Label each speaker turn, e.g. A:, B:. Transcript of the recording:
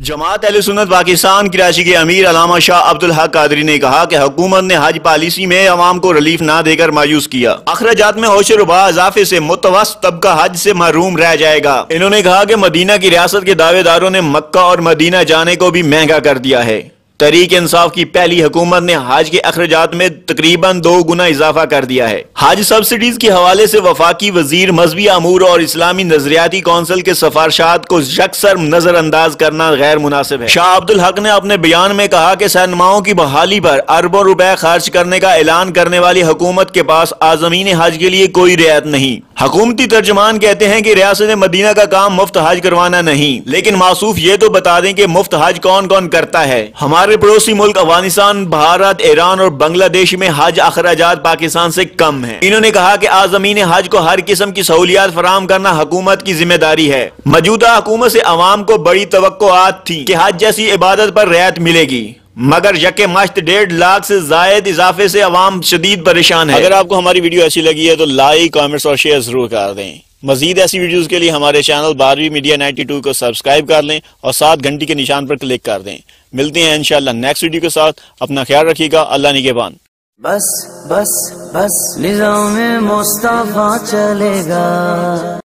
A: جماعت اہل سنت پاکستان کراچی کے امیر علامہ شاہ عبدالحق قادری نے کہا کہ حکومت نے حج پالیسی میں عوام کو ریلیف نہ دے کر مایوس کیا۔ اخراجات میں ہوش و ربا اضافے سے متوسط طبقہ حج سے محروم رہ جائے گا۔ انہوں نے کہا کہ مدینہ کی ریاست کے دعوے داروں نے مکہ اور مدینہ جانے کو بھی مہنگا کر دیا ہے۔ تحریک انصاف کی پہلی حکومت نے حج کے اخراجات میں تقریباً 2 گنا اضافہ کر دیا ہے۔ حج سبسڈیز کے حوالے سے وفاقی وزیر مذہبی امور اور اسلامی نظریاتی کونسل کے سفارشات کو یکسر نظر انداز کرنا غیر مناسب ہے۔ شاہ عبدالحق نے اپنے بیان میں کہا کہ سینماؤں کی بحالی پر اربوں روپے خرچ کرنے کا اعلان کرنے والی حکومت کے پاس عازمین حج کے لیے کوئی رعایت نہیں۔ حکومتی ترجمان کہتے ہیں کہ ریاست مدینہ کا کام مفت حج کروانا نہیں، لیکن موصوف یہ تو بتا دیں کہ مفت حج کون کون کرتا ہے۔ ہمارے پڑوسی ملک افغانستان، بھارت، ایران اور بنگلہ دیش میں حج اخراجات پاکستان سے کم ہیں۔ انہوں نے کہا کہ عازمین حج کو ہر قسم کی سہولیات فراہم کرنا حکومت کی ذمہ داری ہے۔ موجودہ حکومت سے عوام کو بڑی توقعات تھی کہ حج جیسی عبادت پر رعایت ملے گی، مگر یکے مشت 1.5 لاکھ سے زائد اضافے سے عوام شدید پریشان ہے۔ اگر آپ کو ہماری ویڈیو اچھی لگی ہے تو لائک، کامنٹس اور شیئر ضرور کر دیں۔ مزید ایسی ویڈیوز کے لیے ہمارے چینل 12ویں میڈیا 92 کو سبسکرائب کر لیں اور ساتھ گھنٹی کے نشان پر کلک کر دیں۔ ملتے ہیں انشاءاللہ نیکسٹ ویڈیو کے ساتھ۔ اپنا خیال رکھیے گا۔ اللہ نگہبان۔
B: بس بس بس نظام مصطفیٰ چلے گا۔